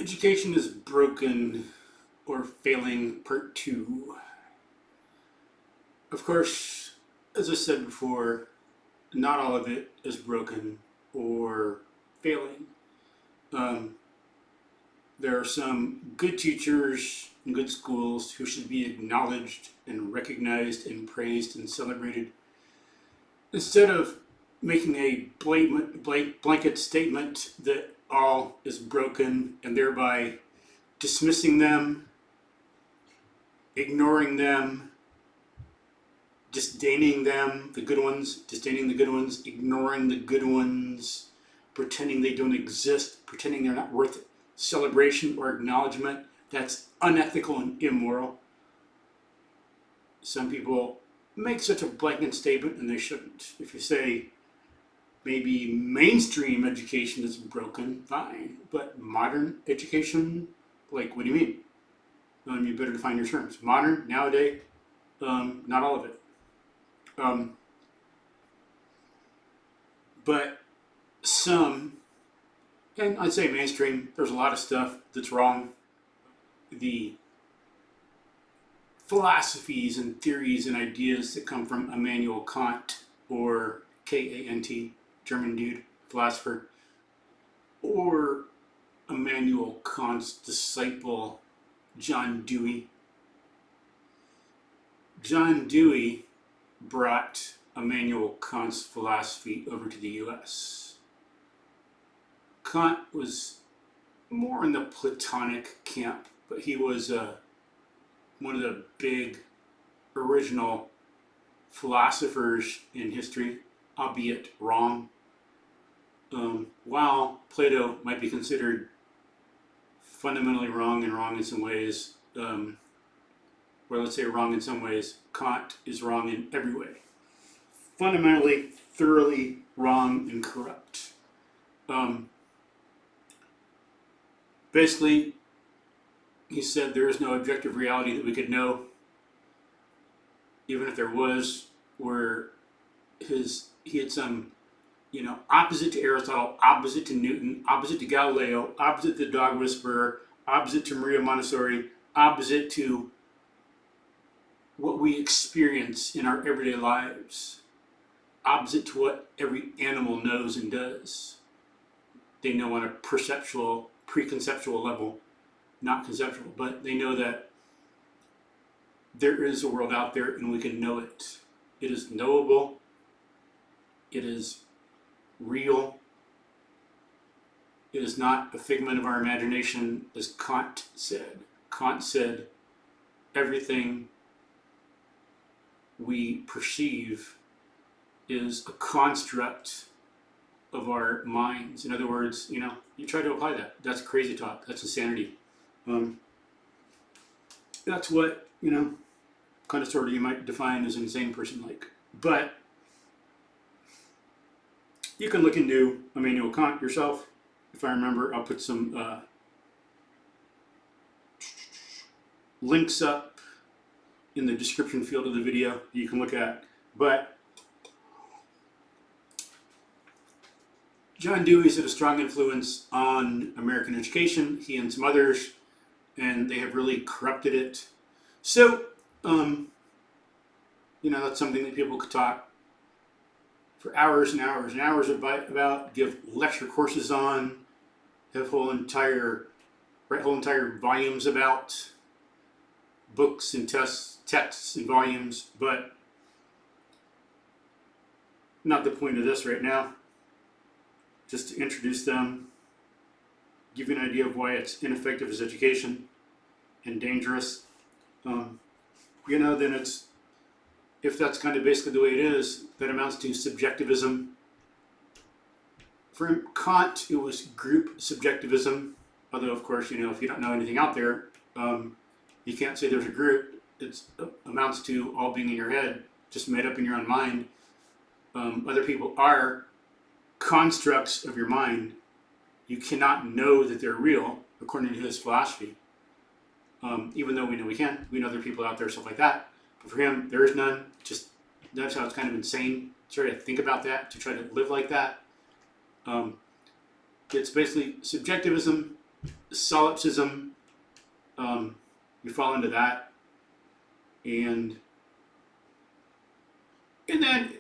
Education is broken or failing, part 2. Of course, as I said before, not all of it is broken or failing. There are some good teachers and good schools who should be acknowledged and recognized and praised and celebrated. Instead of making a blanket statement that all is broken and thereby dismissing them, ignoring them, disdaining them, the good ones, disdaining the good ones, ignoring the good ones, pretending they don't exist, pretending they're not worth celebration or acknowledgement. That's unethical and immoral. Some people make such a blanket statement and they shouldn't. If you say maybe mainstream education is broken, fine, but modern education, like, what do you mean? You better define your terms. Modern, nowadays, not all of it. But some, and I'd say mainstream, there's a lot of stuff that's wrong. The philosophies and theories and ideas that come from Immanuel Kant, or K-A-N-T, German dude, philosopher, or Immanuel Kant's disciple, John Dewey. John Dewey brought Immanuel Kant's philosophy over to the US. Kant was more in the Platonic camp, but he was one of the big original philosophers in history, albeit wrong. While Plato might be considered fundamentally wrong and wrong in some ways, or let's say wrong in some ways, Kant is wrong in every way. Fundamentally, thoroughly wrong and corrupt. Basically, he said there is no objective reality that we could know, even if there was, where he had some, opposite to Aristotle, opposite to Newton, opposite to Galileo, opposite to the dog whisperer, opposite to Maria Montessori, opposite to what we experience in our everyday lives, opposite to what every animal knows and does. They know on a preconceptual level, not conceptual, but they know that there is a world out there and we can know it. It is knowable. It is real. It is not a figment of our imagination, as Kant said. Kant said everything we perceive is a construct of our minds. In other words, you try to apply that. That's crazy talk. That's insanity. That's what, kind of sort of you might define as an insane person like. But you can look into Immanuel Kant yourself. If I remember, I'll put some links up in the description field of the video you can look at. But John Dewey's had a strong influence on American education, he and some others, and they have really corrupted it. So, that's something that people could talk for hours and hours and hours about, give lecture courses on, have write whole entire volumes about, books and texts and volumes, but not the point of this right now. Just to introduce them, give you an idea of why it's ineffective as education and dangerous. Then if that's kind of basically the way it is, that amounts to subjectivism. For Kant, it was group subjectivism, although of course, if you don't know anything out there, you can't say there's a group. It amounts to all being in your head, just made up in your own mind. Other people are constructs of your mind. You cannot know that they're real, according to his philosophy. Even though we know we can. We know there are people out there, stuff like that. But for him, there is none. Just, that's how it's kind of insane to try to think about that, to try to live like that. It's basically subjectivism solipsism, you fall into that, and then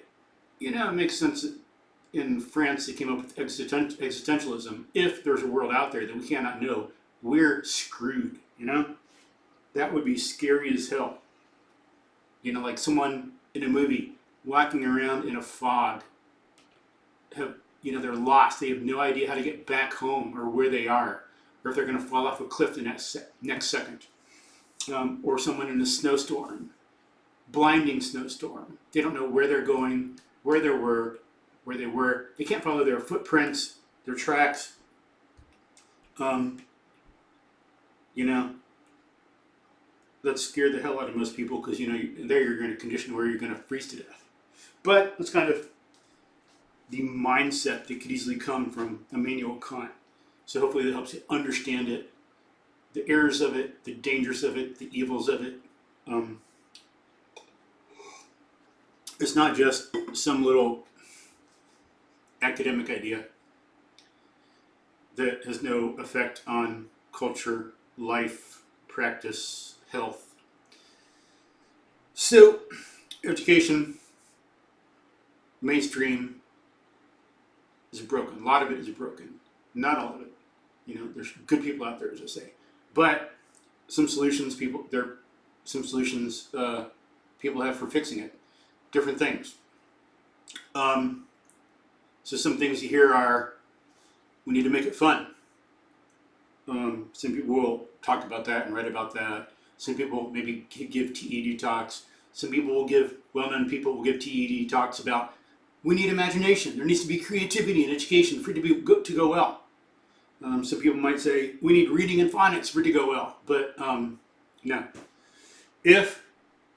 it makes sense that in France they came up with existentialism. If there's a world out there that we cannot know, we're screwed. That would be scary as hell. Like someone in a movie walking around in a fog. They're lost. They have no idea how to get back home or where they are, or if they're going to fall off a cliff the next second. Or someone in a snowstorm, blinding snowstorm. They don't know where they're going, where they were. They can't follow their footprints, their tracks. That scare the hell out of most people because there you're in a condition where you're going to freeze to death. But that's kind of the mindset that could easily come from Immanuel Kant. So hopefully that helps you understand it, the errors of it, the dangers of it, the evils of it. It's not just some little academic idea that has no effect on culture, life, practice, health. So, education, mainstream, is broken. A lot of it is broken. Not all of it. There's good people out there, as I say. But some solutions people have for fixing it. Different things. So some things you hear are, we need to make it fun. Some people will talk about that and write about that. Some people maybe give TED talks. Some people well-known people will give TED talks about, we need imagination. There needs to be creativity in education for it to go well. Some people might say, we need reading and phonics for it to go well. But no. If,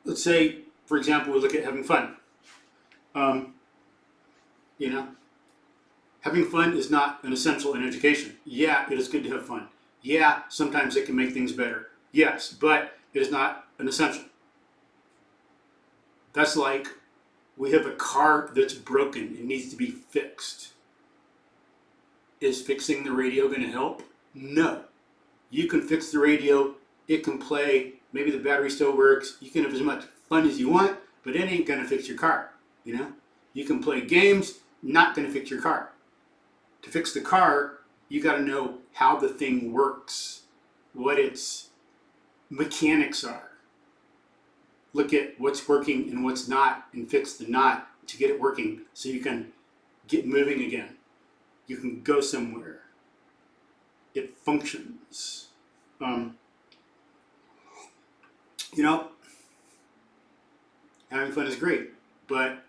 let's say, for example, we look at having fun. Having fun is not an essential in education. Yeah, it is good to have fun. Yeah, sometimes it can make things better. Yes, but it is not an essential. That's like we have a car that's broken and needs to be fixed. Is fixing the radio going to help? No. You can fix the radio. It can play. Maybe the battery still works. You can have as much fun as you want, but it ain't going to fix your car. You can play games. Not going to fix your car. To fix the car, you got to know how the thing works, what its mechanics are. Look at what's working and what's not, and fix the not to get it working so you can get moving again. You can go somewhere. It functions. Having fun is great, but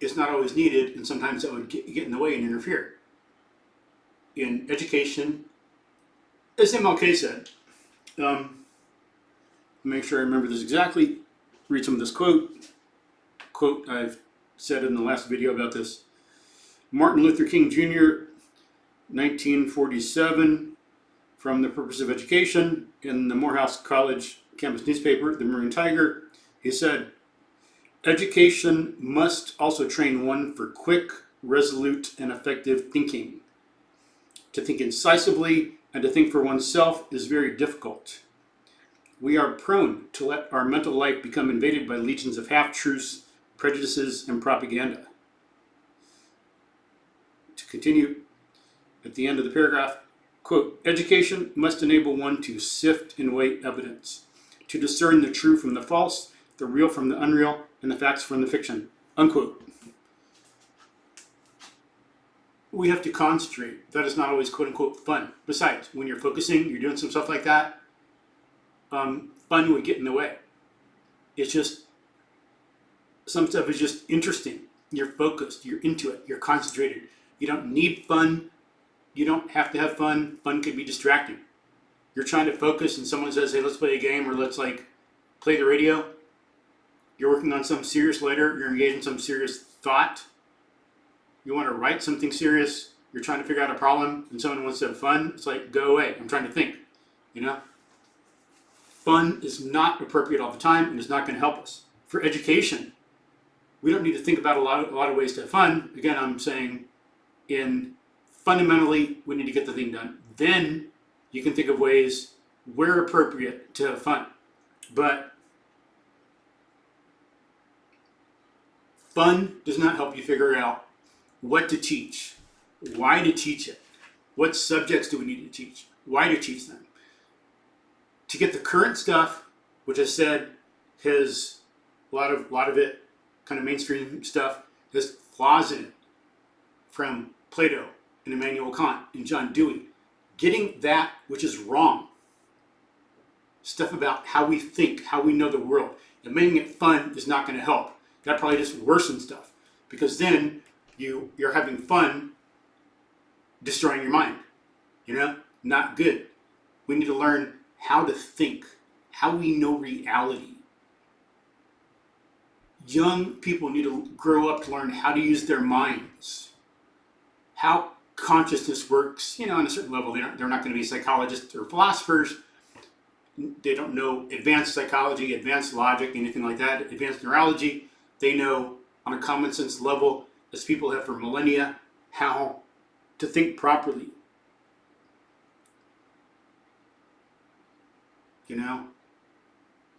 it's not always needed, and sometimes that would get in the way and interfere. In education, as MLK said, make sure I remember this exactly, read some of this quote I've said in the last video about this. Martin Luther King Jr., 1947, from The Purpose of Education, in the Morehouse College campus newspaper, The Maroon Tiger. He said, education must also train one for quick, resolute, and effective thinking. To think incisively and to think for oneself is very difficult. We are prone to let our mental life become invaded by legions of half-truths, prejudices, and propaganda. To continue, at the end of the paragraph, quote, education must enable one to sift and weigh evidence, to discern the true from the false, the real from the unreal, and the facts from the fiction, unquote. We have to concentrate. That is not always quote unquote fun. Besides, when you're focusing, you're doing some stuff like that, fun would get in the way. It's just, some stuff is just interesting. You're focused, you're into it, you're concentrated. You don't need fun. You don't have to have fun. Fun can be distracting. You're trying to focus and someone says, hey, let's play a game, or let's play the radio. You're working on some serious letter. You're engaged in some serious thought. You want to write something serious. You're trying to figure out a problem and someone wants to have fun. It's like, go away. I'm trying to think. Fun is not appropriate all the time and is not going to help us. For education, we don't need to think about a lot of ways to have fun. Again, I'm saying in fundamentally, we need to get the thing done. Then you can think of ways where appropriate to have fun. But fun does not help you figure out what to teach, why to teach it, what subjects do we need to teach, why to teach them. To get the current stuff, which I said has a lot of it, kind of mainstream stuff, has flaws in it, from Plato and Immanuel Kant and John Dewey. Getting that which is wrong, stuff about how we think, how we know the world, and making it fun is not going to help. That probably just worsens stuff, because then you're having fun destroying your mind. Not good. We need to learn how to think, how we know reality. Young people need to grow up to learn how to use their minds, how consciousness works, on a certain level. They're not going to be psychologists or philosophers. They don't know advanced psychology, advanced logic, anything like that, advanced neurology. They know on a common sense level, as people have for millennia, how to think properly.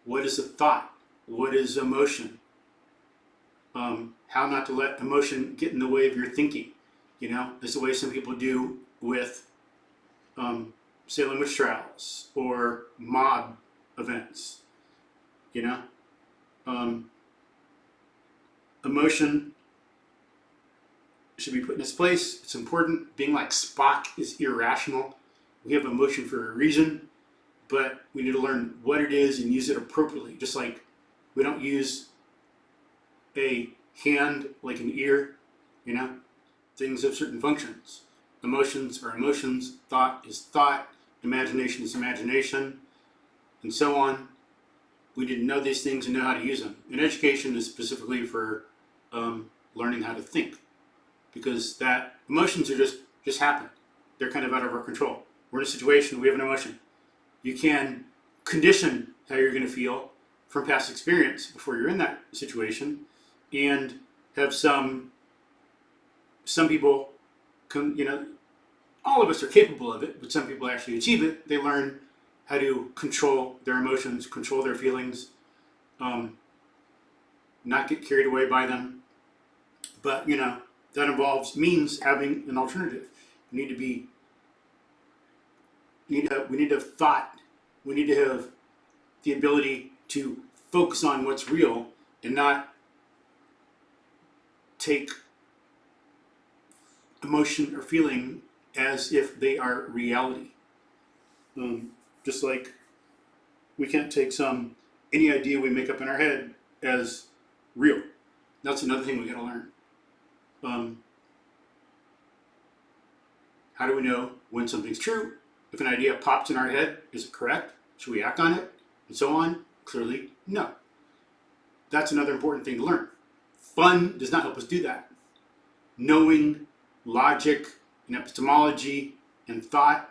What is a thought? What is emotion? How not to let emotion get in the way of your thinking. There's the way some people do with Salem witch trials or mob events. Emotion should be put in its place. It's important. Being like Spock is irrational. We have emotion for a reason, but we need to learn what it is and use it appropriately. Just like we don't use a hand like an ear, things have certain functions. Emotions are emotions, thought is thought, imagination is imagination, and so on. We need to know these things and know how to use them. And education is specifically for learning how to think, because that emotions are just happen. They're kind of out of our control. We're in a situation, we have an emotion. You can condition how you're going to feel from past experience before you're in that situation, and have some people all of us are capable of it, but some people actually achieve it. They learn how to control their emotions, control their feelings, not get carried away by them. But that means having an alternative. We need to have thought. We need to have the ability to focus on what's real and not take emotion or feeling as if they are reality. Just like we can't take any idea we make up in our head as real. That's another thing we got to learn. How do we know when something's true? If an idea pops in our head, is it correct? Should we act on it? And so on? Clearly, no. That's another important thing to learn. Fun does not help us do that. Knowing logic and epistemology and thought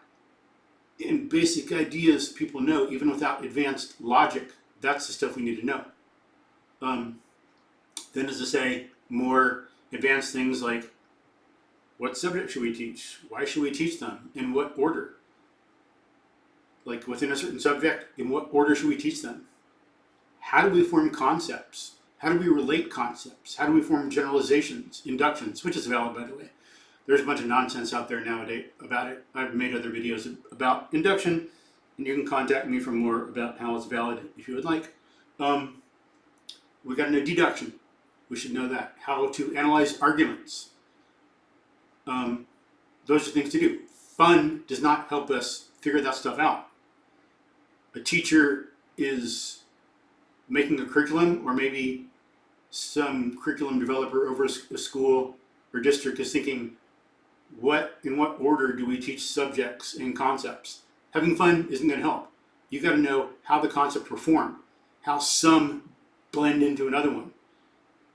and basic ideas people know, even without advanced logic, that's the stuff we need to know. Then, as I say, more advanced things like what subject should we teach? Why should we teach them? In what order? Like within a certain subject, in what order should we teach them? How do we form concepts? How do we relate concepts? How do we form generalizations, inductions, which is valid, by the way. There's a bunch of nonsense out there nowadays about it. I've made other videos about induction, and you can contact me for more about how it's valid if you would like. We got to know deduction. We should know that. How to analyze arguments. Those are things to do. Fun does not help us figure that stuff out. A teacher is making a curriculum, or maybe some curriculum developer over a school or district is thinking, in what order do we teach subjects and concepts? Having fun isn't going to help. You've got to know how the concepts were formed, how some blend into another one,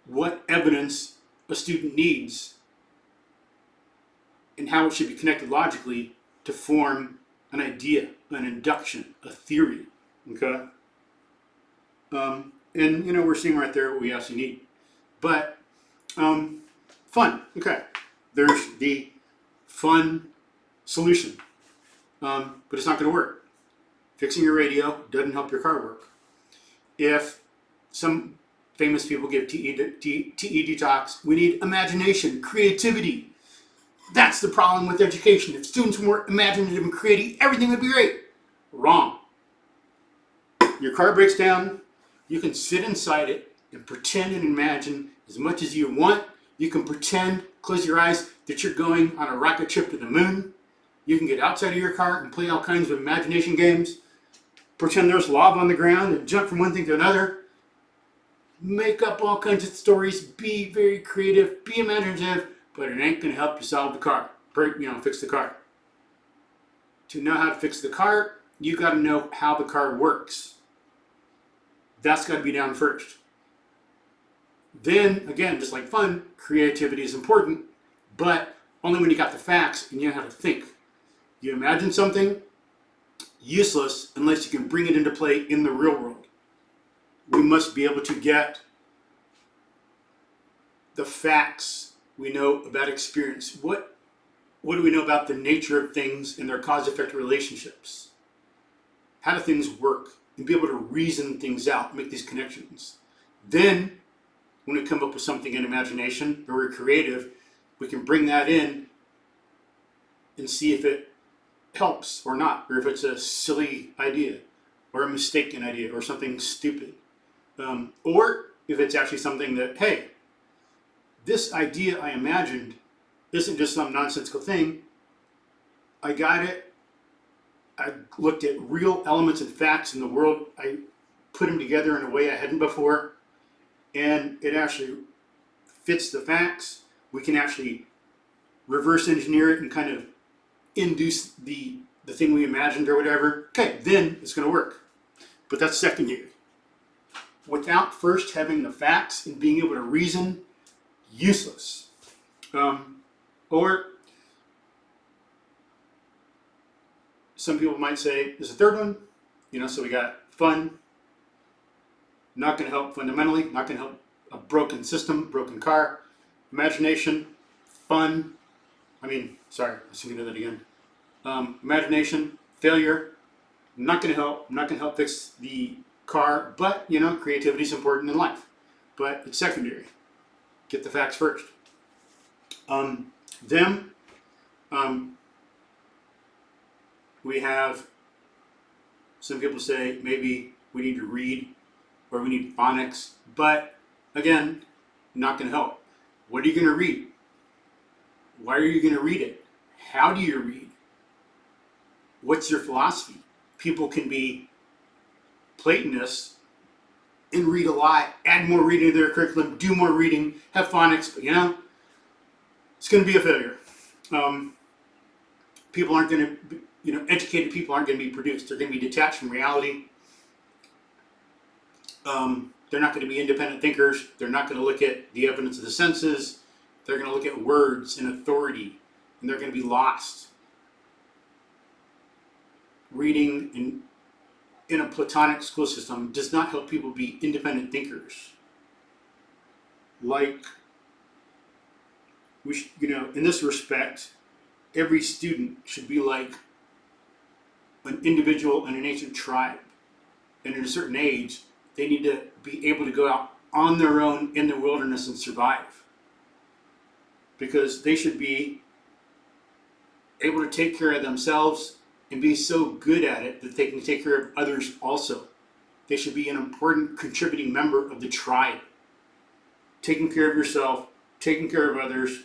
what evidence a student needs, and how it should be connected logically to form an idea, an induction, a theory. Okay? And we're seeing right there what we actually need. But fun. Okay. There's the fun solution, but it's not going to work. Fixing your radio doesn't help your car work. If some famous people give TE detox, we need imagination, creativity. That's the problem with education. If students were imaginative and creative, everything would be great. Wrong. Your car breaks down, you can sit inside it and pretend and imagine as much as you want. You can pretend, close your eyes, that you're going on a rocket trip to the moon. You can get outside of your car and play all kinds of imagination games. Pretend there's lava on the ground and jump from one thing to another. Make up all kinds of stories. Be very creative. Be imaginative. But it ain't going to help you solve the car. Fix the car. To know how to fix the car, you got to know how the car works. That's got to be down first. Then, again, just like fun, creativity is important, but only when you got the facts and you know how to think. You imagine something, useless unless you can bring it into play in the real world. We must be able to get the facts we know about experience. What do we know about the nature of things and their cause-effect relationships? How do things work? And be able to reason things out, make these connections. Then, when we come up with something in imagination, or we're creative, we can bring that in and see if it helps or not, or if it's a silly idea, or a mistaken idea, or something stupid. Or if it's actually something that, hey, this idea I imagined isn't just some nonsensical thing. I got it. I looked at real elements and facts in the world. I put them together in a way I hadn't before, and it actually fits the facts. We can actually reverse engineer it and kind of induce the thing we imagined or whatever. Okay, then it's going to work. But that's secondary. Without first having the facts and being able to reason, useless. Or some people might say, there's a third one. So we got fun, not going to help fundamentally, not going to help a broken system, broken car. Imagination, fun. Let's do that again. Imagination, failure, not going to help fix the car, but, creativity is important in life. But it's secondary. Get the facts first. We have some people say maybe we need to read or we need phonics, but again, not going to help. What are you going to read? Why are you going to read it? How do you read? What's your philosophy? People can be Platonists and read a lot, add more reading to their curriculum, do more reading, have phonics, but it's going to be a failure. People aren't going to, educated people aren't going to be produced. They're going to be detached from reality. They're not going to be independent thinkers. They're not going to look at the evidence of the senses. They're going to look at words and authority, and they're going to be lost. Reading in a Platonic school system does not help people be independent thinkers. Like, in this respect, every student should be like an individual in an ancient tribe. And at a certain age, they need to be able to go out on their own in the wilderness and survive. Because they should be able to take care of themselves and be so good at it that they can take care of others also. They should be an important contributing member of the tribe. Taking care of yourself, taking care of others,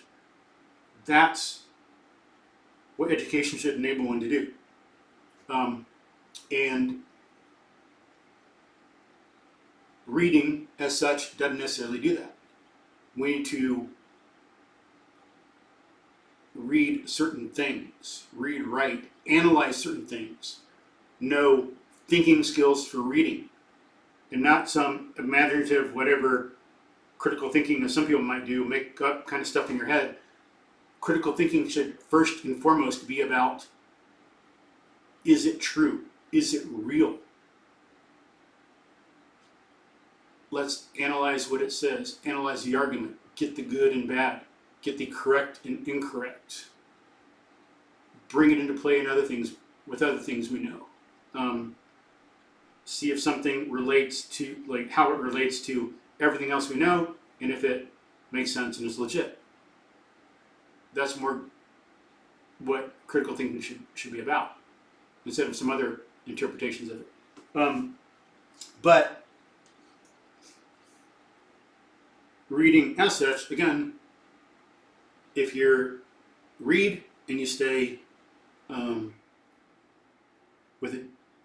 that's what education should enable one to do. And reading, as such, doesn't necessarily do that. We need to read certain things, write, analyze certain things, know thinking skills for reading, and not some imaginative, whatever, critical thinking that some people might do, make up kind of stuff in your head. Critical thinking should first and foremost be about, is it true? Is it real? Let's analyze what it says, analyze the argument, get the good and bad, get the correct and incorrect. bring it into play in other things with other things we know. See if something relates to, like, how it relates to everything else we know, and if it makes sense and is legit. That's more what critical thinking should be about, instead of some other interpretations of it. But reading as such, again, if you read and you stay with the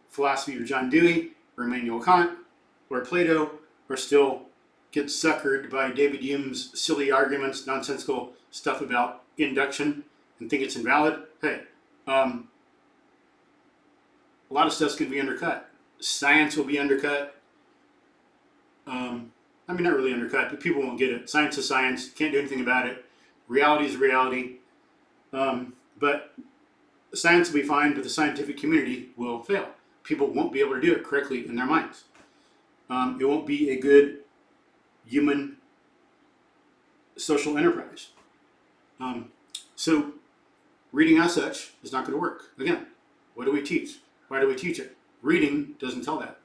philosophy of John Dewey or Immanuel Kant or Plato, or still get suckered by David Hume's silly arguments, nonsensical stuff about induction, and think it's invalid, hey, a lot of stuff's going to be undercut. Science will be undercut. I mean, not really undercut, but people won't get it. Science is science. Can't do anything about it. Reality is reality. But science will be fine, but the scientific community will fail. People won't be able to do it correctly in their minds. It won't be a good human social enterprise. So reading as such is not going to work. Again, what do we teach? Why do we teach it? Reading doesn't tell that.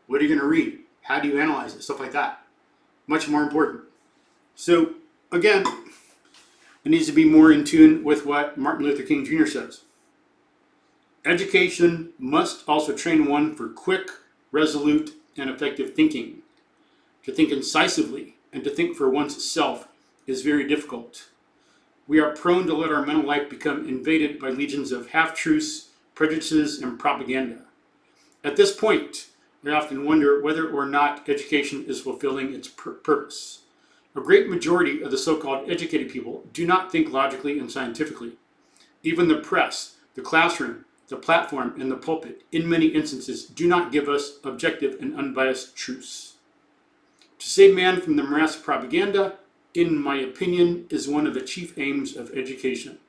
What are you going to read? How do you analyze it? Stuff like that. Much more important. So again, it needs to be more in tune with what Martin Luther King Jr. says. Education must also train one for quick, resolute, and effective thinking. To think incisively and to think for one's self is very difficult. We are prone to let our mental life become invaded by legions of half-truths, prejudices, and propaganda. At this point, I often wonder whether or not education is fulfilling its purpose. A great majority of the so-called educated people do not think logically and scientifically. Even the press, the classroom, the platform, and the pulpit, in many instances, do not give us objective and unbiased truths. To save man from the morass of propaganda, in my opinion, is one of the chief aims of education.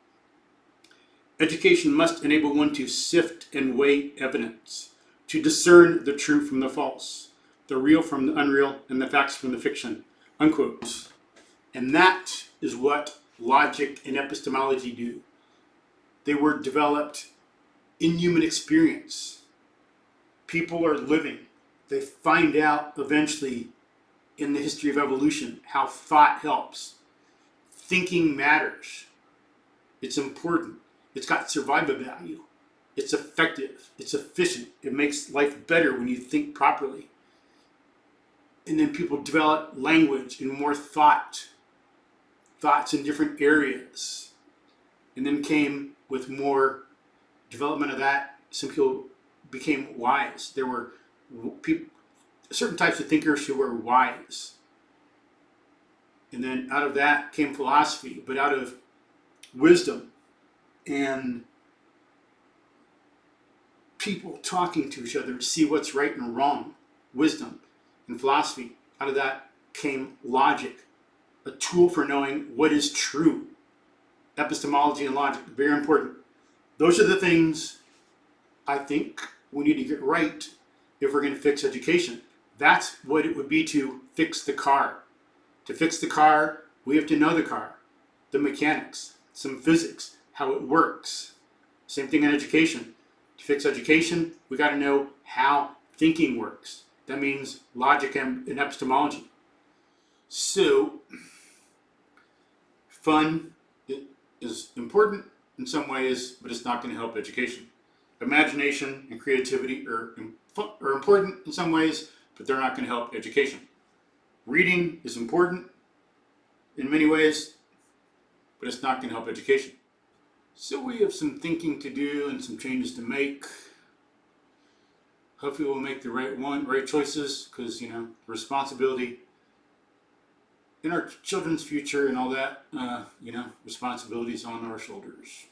Education must enable one to sift and weigh evidence, to discern the true from the false, the real from the unreal, and the facts from the fiction, unquote. And that is what logic and epistemology do. They were developed in human experience. People are living. They find out eventually in the history of evolution how thought helps. Thinking matters. It's important. It's got survival value. It's effective. It's efficient. It makes life better when you think properly. And then people develop language and more thoughts in different areas. And then came with more development of that, some people became wise. There were certain types of thinkers who were wise. And then out of that came philosophy, but out of wisdom and people talking to each other to see what's right and wrong, wisdom and philosophy, out of that came logic, a tool for knowing what is true. Epistemology and logic, very important. Those are the things I think we need to get right if we're going to fix education. That's what it would be to fix the car. To fix the car, we have to know the car, the mechanics, some physics, how it works. Same thing in education. To fix education, we got to know how thinking works. That means logic and epistemology. So, fun is important in some ways, but it's not going to help education. Imagination and creativity are important in some ways, but they're not going to help education. Reading is important in many ways, but it's not going to help education. So we have some thinking to do and some changes to make. Hopefully we'll make the right choices, because, responsibility in our children's future and all that, responsibilities on our shoulders.